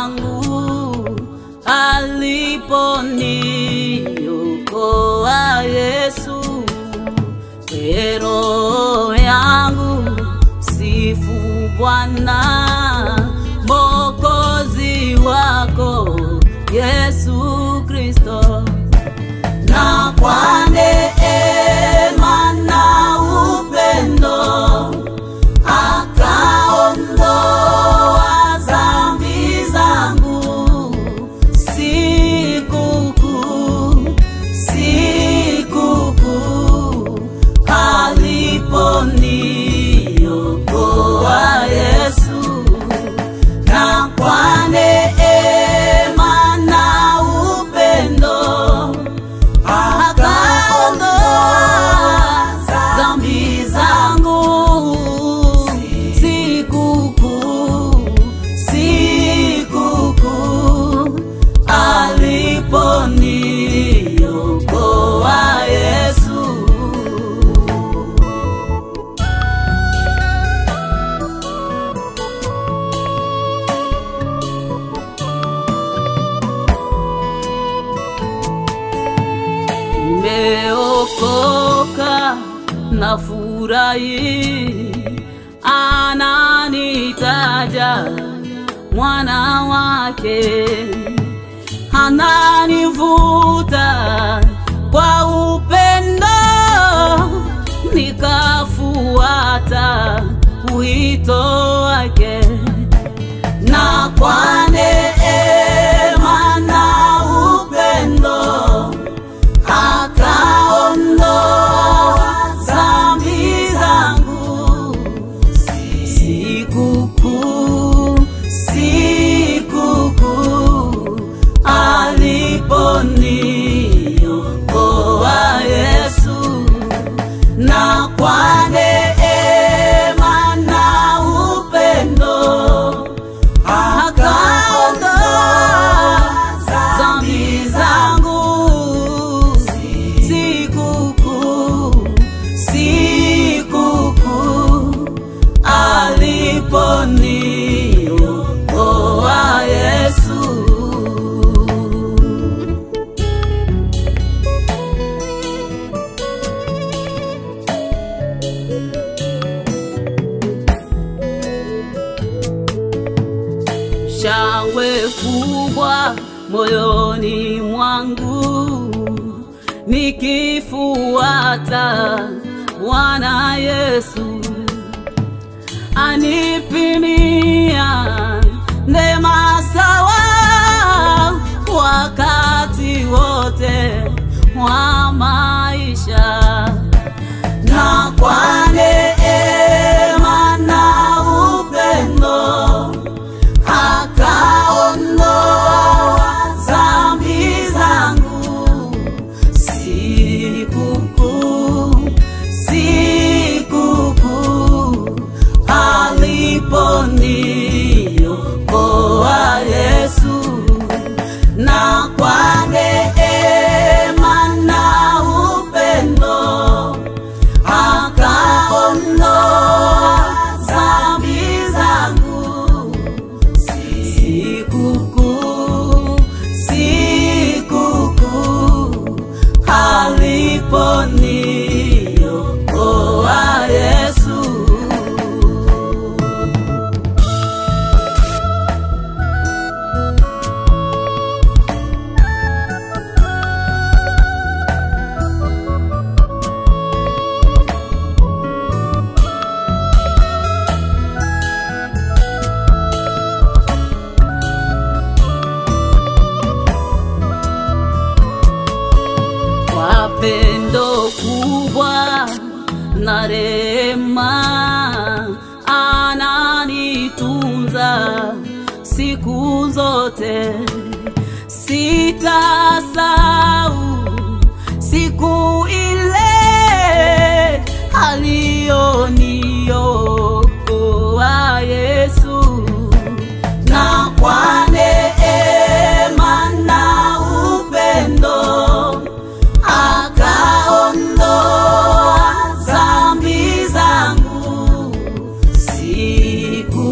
wangu aliponiokoa Yesu. Roho yangu sifu Bwana, Mwokozi wako Yesu Kristo. Na kwa neema na upendo akaondoa dhambi zangu. Sikukuu aliponiokoa Yesu. Na kwa neema na upendo akaondoa dhambi zangu. Sikukuu aliponiokoa Yesu. Nimeokoka na furahi, ananitaja mwana wake, ananivuta kwa upendo, nikafuata wito wake. Na kwa neema na upendo akaondoa dhambi zangu. Sikukuu aliponiokoa Yesu. Na kwa neema na upendo akaondoa dhambi zangu. Sikukuu aliponiokoa Yesu. Shangwe kubwa moyoni mwangu nikifuata Bwana Yesu. Anipimia neema sawa wakati wote wa maisha. Na kwa neema na upendo akaondoa dhambi zangu. Sikukuu aliponiokoa Yesu. Na kwa neema na upendo akaondoa dhambi zangu. Sikukuu aliponiokoa Yesu. Pendo kubwa na rehema ananitunza siku zote. Sitasahau siku ile alioniokoa Yesu. Na kwa neema na upendo akaondoa dhambi zangu. Sikukuu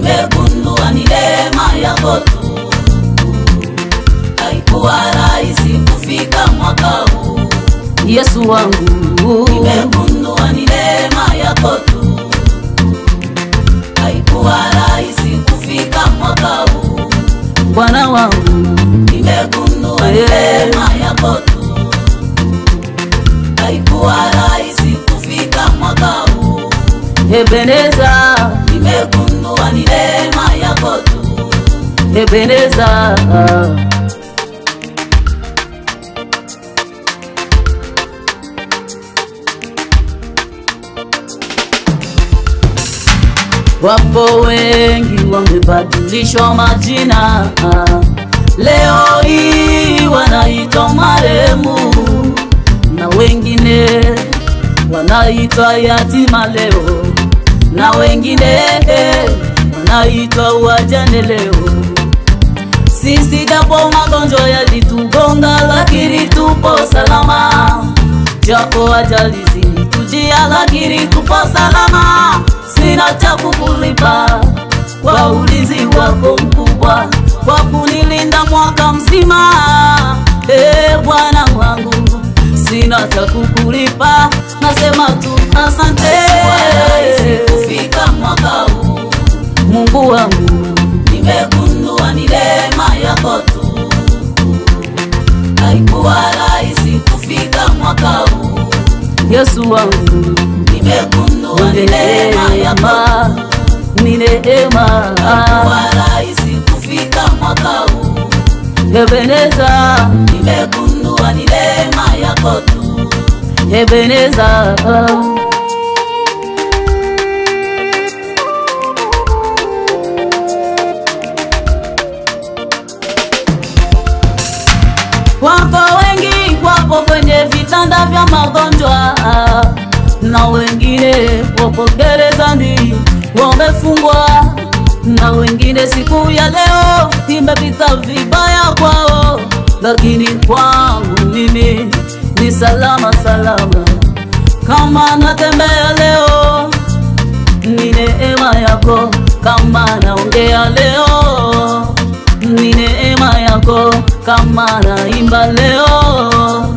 nimegundua ni neema yako tu. Haikuwa rahisi kufika mwaka huu. Yesu wangu, nimegundua ni neema yako tu. Haikuwa rahisi kufika mwaka huu. Bwana wangu, nimegundua ni neema yako tu. Haikuwa rahisi kufika mwaka huu. Ebeneza, nimegundua ni neema yako tu. Ebeneza, wapo wengi wamebadilishwa majina, leo hii wanaitwa marehemu, na wengine wanaitwa yatima leo, na wengine wanaitwa wajane leo. Sisi japo magonjwa yalitugonga, lakini tupo salama. Japo ajali zilitujia, lakini tupo salama. Sina cha kukulipa kwa ulinzi wako mkubwa, kwa kunilinda mwaka mzima. Bwana wangu, sina cha kukulipa, nasema tu asante. Kufika mwaka huu, Mungu wangu, nimegundua ni neema yako tu. Haikuwa rahisi kufika mwaka huu. Yesu wangu, nimegundua ni neema yako tu. ni neema. Haikuwa rahisi kufika mwaka huu. Ebeneza, nimegundua ni neema yako tu. Ebeneza, wapo wengi wapo kwenye vitanda vya magonjwa, na wengine wapo gerezani wamefungwa, na wengine siku ya leo imepita vibaya kwao, lakini kwangu mimi ni salama salama. Kama natembea leo ni neema yako, kama naongea leo ni neema yako, kama naimba leo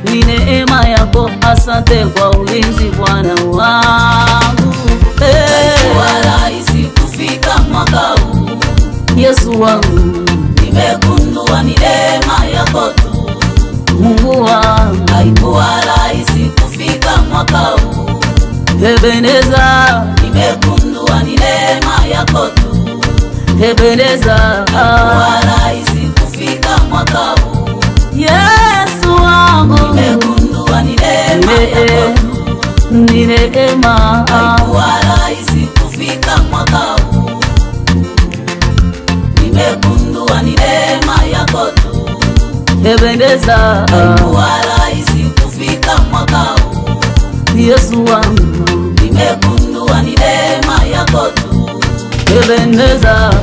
ni neema yako. Asante kwa ulinzi Bwana wangu. Haikuwa rahisi kufika mwaka huu. Yesu wangu, nimegundua ni neema yako tu. Mungu wangu, haikuwa rahisi kufika mwaka huu. Ebeneza, nimegundua ni neema yako tu. Ebeneza, haikuwa rahisi kufika mwaka huu. Yesu wangu, nimegundua ni neema yako tu. ni neema. Haikuwa rahisi kufika mwaka huu. Nimegundua ni neema yako tu. Ebeneza, haikuwa rahisi kufika mwaka huu. Yesu wangu, nimegundua ni neema yako tu. Ebeneza.